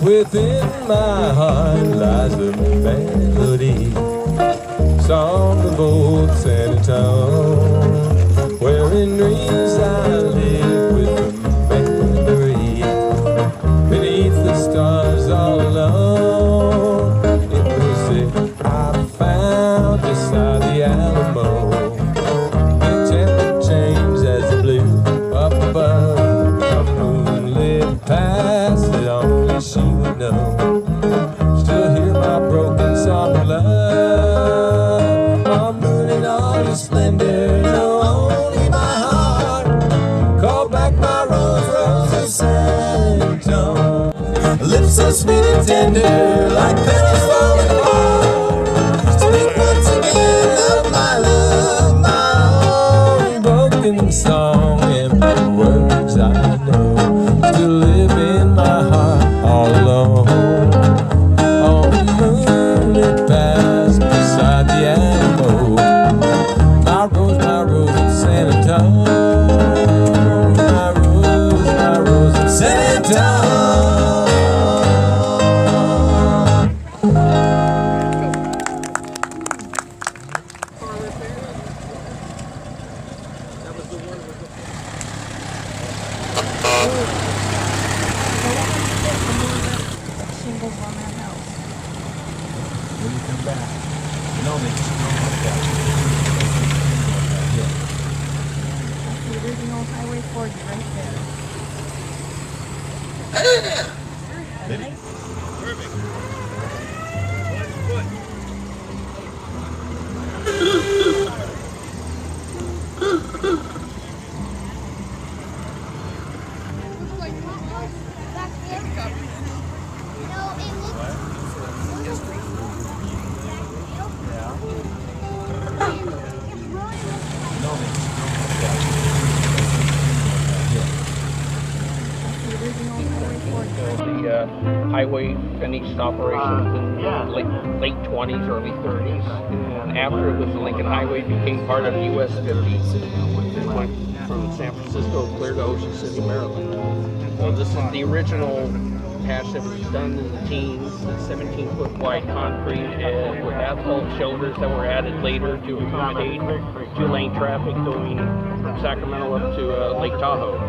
Within my heart lies a melody, song of old San Antonio, where in dreams I live with a memory, beneath the stars all alone. It was it I found beside the Alamo. The temper changed as it blew up above a moonlit past that only she would know. Still hear my broken song of love, all moon in all your splendor. No, only my heart call back my rose of San Antonio. Lips so sweet and tender, like petals falling apart. Speak once again of my love, my own broken song, and the words I know still live in my heart all alone. On the moonlit path beside the Alamo, my rose of San Antonio, my rose of San Antonio. When you come back, you know me. That's the original Highway 40 right there. Perfect. The highway finished operations in the late 20s, early 30s, and after it was the Lincoln Highway became part of US 50. It went from San Francisco clear to Ocean City, Maryland. So this is the original patch that was done in the teens, 17-foot wide concrete with asphalt shoulders that were added later to accommodate two-lane traffic going from Sacramento up to Lake Tahoe.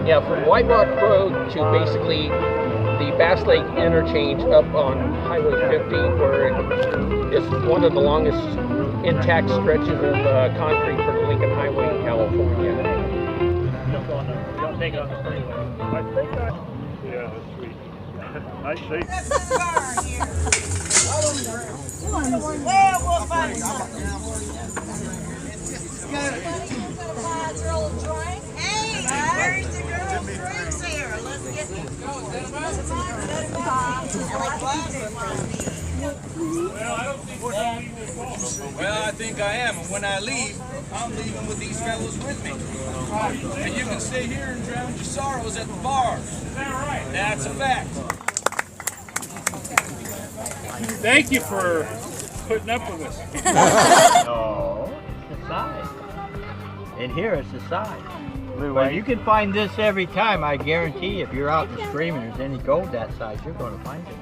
Yeah, from White Rock Road to basically the Bass Lake interchange up on Highway 50, where it's one of the longest intact stretches of concrete for the Lincoln Highway in California. Don't take it on the freeway. Yeah, that's sweet. Nice shape. Well, we'll find something. Hey, where's the girls' drinks here? Let's get this going. Well, I think I am, and when I leave, I'm leaving with these fellows with me. And you can stay here and drown your sorrows at the bar. Is that right? That's a fact. Thank you for putting up with us. No, it's the side. And here it's the side. But you can find this every time, I guarantee. If you're out in the stream and there's any gold that side, you're going to find it.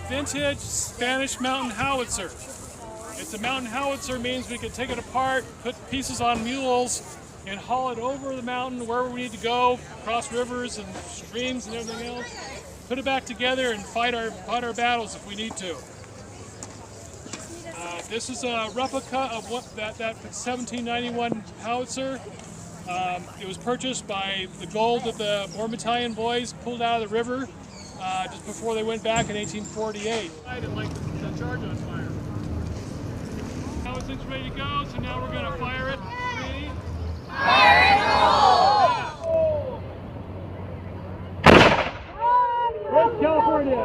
Vintage Spanish mountain howitzer. It's a mountain howitzer, means we can take it apart, put pieces on mules, and haul it over the mountain wherever we need to go, across rivers and streams and everything else. Put it back together and fight our battles if we need to. This is a replica of that 1791 howitzer. It was purchased by the gold that the War Battalion boys pulled out of the river just before they went back in 1848. I didn't like the charge on fire. Now it's ready to go, so now we're going to fire it. Ready? Fire it all! West California!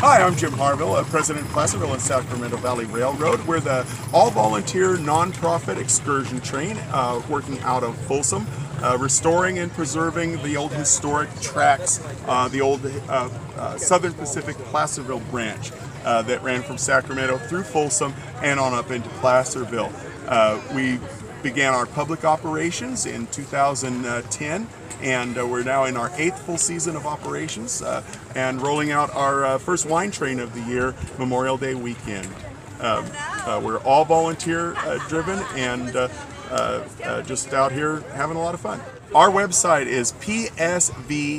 Hi, I'm Jim Harville, President of Placerville and Sacramento Valley Railroad. We're the all-volunteer, non-profit excursion train working out of Folsom, restoring and preserving the old historic tracks, the old Southern Pacific Placerville branch that ran from Sacramento through Folsom and on up into Placerville. We began our public operations in 2010. And we're now in our 8th full season of operations and rolling out our first wine train of the year, Memorial Day weekend. We're all volunteer driven and just out here having a lot of fun. Our website is psvrr.org.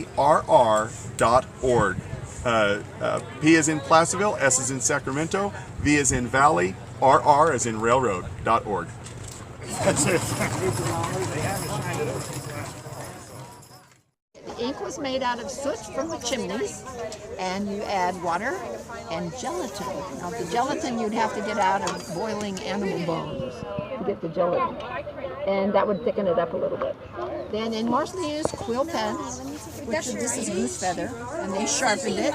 P is in Placerville, S is in Sacramento, V is in Valley, RR is in railroad.org. That's it. The ink was made out of soot from the chimneys, and you add water and gelatin. Now the gelatin you'd have to get out of boiling animal bones to get the gelatin, and that would thicken it up a little bit. Then in Morse they used quill pens, which this is goose feather, and they sharpened it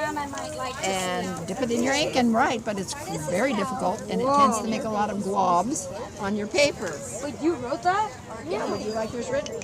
and dip it in your ink and write, but it's very difficult and it tends to make a lot of globs on your paper. Wait, you wrote that? Yeah, would you like yours written?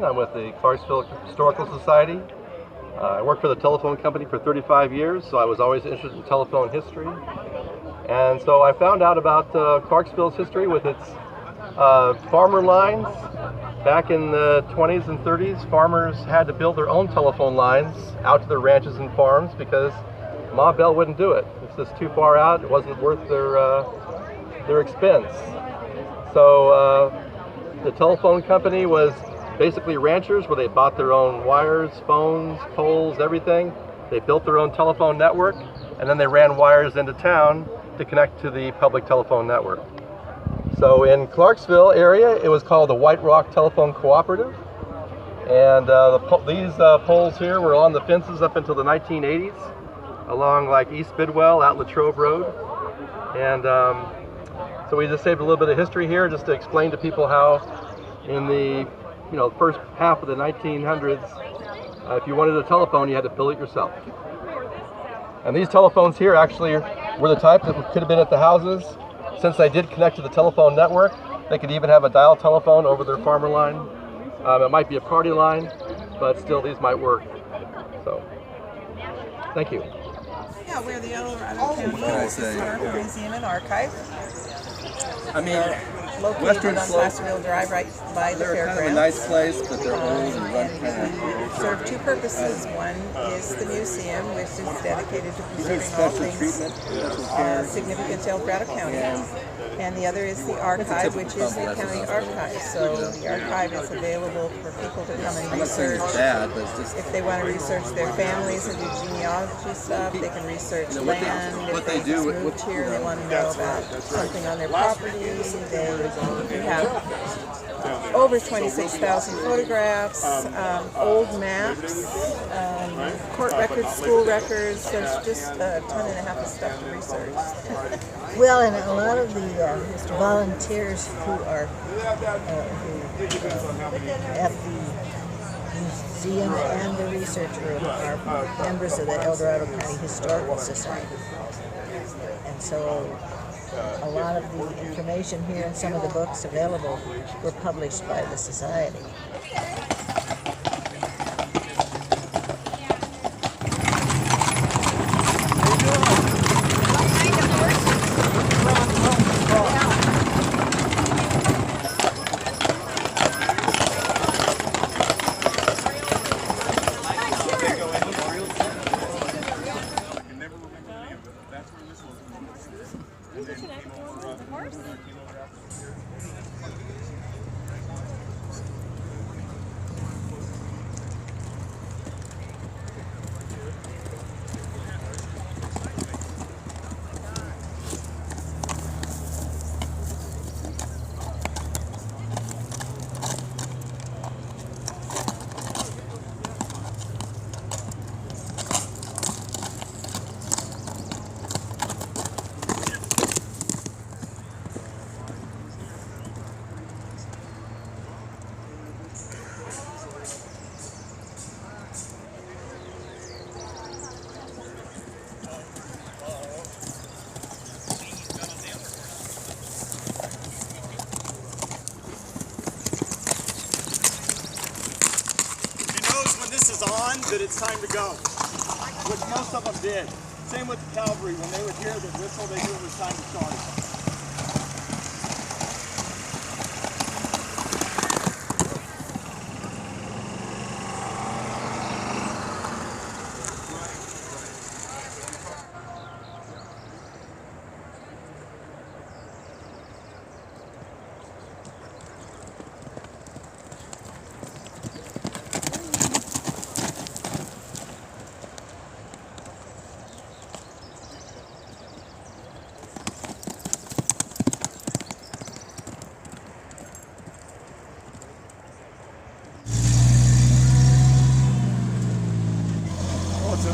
I'm with the Clarksville Historical Society. I worked for the telephone company for 35 years, so I was always interested in telephone history. And so I found out about Clarksville's history with its farmer lines. Back in the 20s and 30s, farmers had to build their own telephone lines out to their ranches and farms because Ma Bell wouldn't do it. It's just too far out. It wasn't worth their expense. So the telephone company was basically ranchers where they bought their own wires, phones, poles, everything. They built their own telephone network, and then they ran wires into town to connect to the public telephone network. So in Clarksville area, it was called the White Rock Telephone Cooperative. And these poles here were on the fences up until the 1980s, along like East Bidwell, out Latrobe Road. And so we just saved a little bit of history here just to explain to people how in the first half of the 1900s, if you wanted a telephone, you had to build it yourself. And these telephones here actually were the type that could have been at the houses. Since they did connect to the telephone network, they could even have a dial telephone over their farmer line. It might be a party line, but still these might work. So Thank you. Yeah, we're the Dorado County Historical Museum and Archive. I mean, Located Western on Slope, Placerville Drive, right by the they're fairgrounds. kind of a nice place, but they're old and run kind We serve two purposes. One is the museum, which is dedicated to preserving all things significant to El Dorado County. And the other is the archive, which is the county archive. So the archive is available for people to come and research. If they want to research their families and do genealogy stuff, they can research land. If they just moved here, they want to know about something on their property. We have over 26,000 photographs, old maps, court records, school records. There's just a ton and a half of stuff to research. Well, and a lot of the volunteers who are who at the museum and the research room are members of the El Dorado County Historical Society, and so a lot of the information here and some of the books available were published by the society. That it's time to go, which most of them did. Same with the cavalry, when they would hear the whistle, they knew it was time to charge.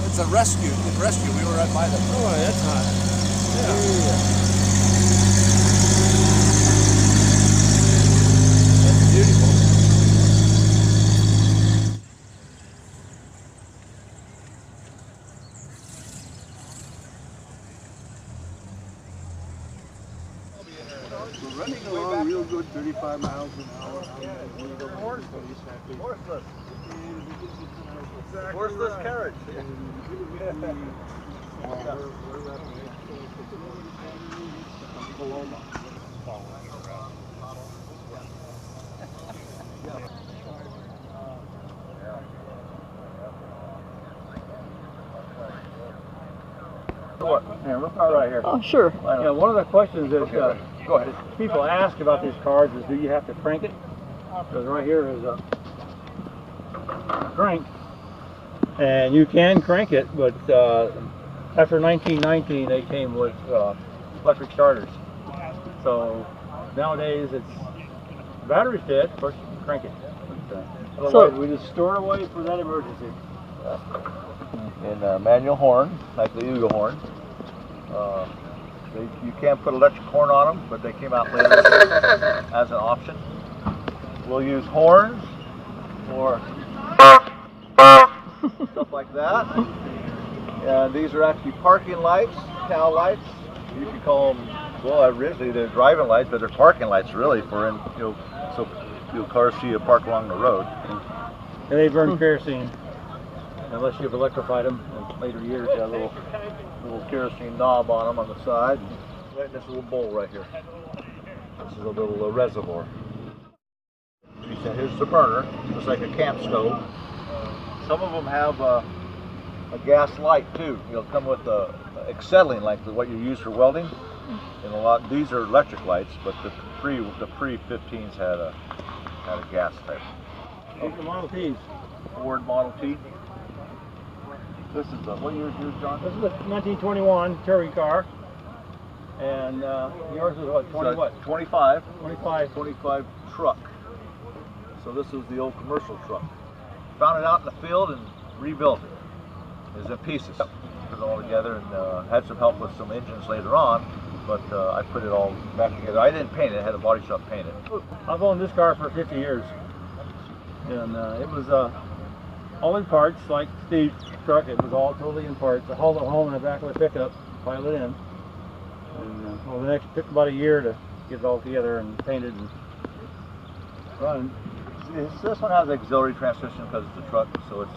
It's a rescue. We were right by them. Oh, that's hot. Yeah. That's beautiful. We're running along real good, 35 miles an hour. Horseless. Horseless carriage. Yeah, we'll start right here. Oh, sure. Yeah, one of the questions that Go ahead. people ask about these cards is, do you have to crank it? Because right here is a crank, and you can crank it, but after 1919 they came with electric starters. So nowadays it's battery fit, of course you can crank it. But, otherwise we just store it away for that emergency. In a manual horn, like the Eagle horn. You can't put electric horn on them, but they came out later as an option. We'll use horns for stuff like that. And these are actually parking lights, cow lights. You can call them, well, originally they're driving lights, but they're parking lights really for, so cars see you park along the road. And they burn kerosene. unless you've electrified them in later years. Got a little kerosene knob on them on the side. Right in this little bowl right here. This is a little reservoir. Here's the burner. It's like a camp stove. Some of them have a gas light too. It'll come with acetylene, like what you use for welding. And these are electric lights, but the pre-15s had a gas type. These are Model Ts. Ford Model T. This is what year is yours, John? This is a 1921 touring car. And yours is what, 20 what? 25. 25 truck. So this is the old commercial truck. Found it out in the field and rebuilt it. It was in pieces. Put it all together and had some help with some engines later on, but I put it all back together. I didn't paint it, I had a body shop paint it. I've owned this car for 50 years. And it was all in parts, like Steve's truck. It was all totally in parts. I hauled it home in the back of the pickup, piled it in. And it took about a year to get it all together and painted and run. This one has auxiliary transmission because it's a truck, so it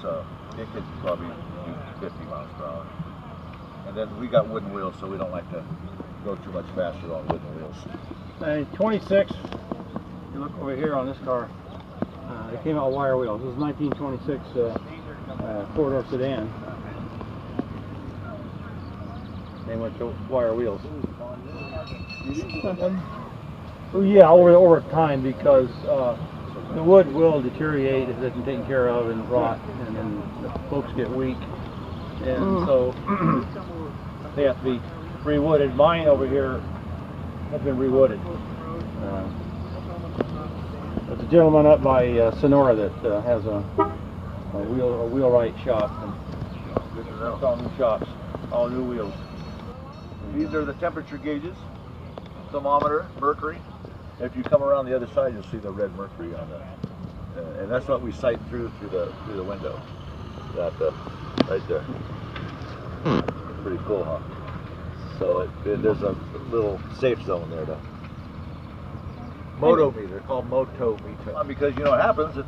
could probably do 50 miles per hour. And then we got wooden wheels, so we don't like to go too much faster on wooden wheels. And 26, you look over here on this car, it came out wire wheels. This is 1926 four-door sedan. They went to wire wheels. Oh yeah, over time, because the wood will deteriorate if it isn't taken care of and rot, and then the folks get weak, and so they have to be rewooded. Mine over here has been rewooded. There's a gentleman up by Sonora that has a wheelwright shop, and it's all new shops, all new wheels. These are the temperature gauges, thermometer, mercury. If you come around the other side, you'll see the red mercury on that, and that's what we sight through the window. That right there. Pretty cool, huh? So there's a little safe zone there to. Motometer, called motometer. Because you know what happens? It's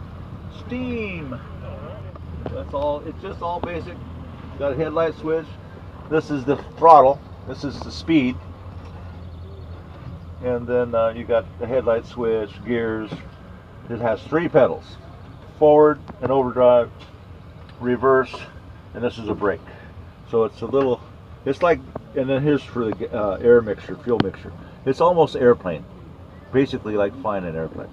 steam. That's all. It's just all basic. Got a headlight switch. This is the throttle. This is the speed. And then you got the headlight switch, gears. It has 3 pedals: forward and overdrive, reverse, and this is a brake. So it's a little. It's like, and then here's for the air mixture, fuel mixture. It's almost airplane. Basically like flying an airplane.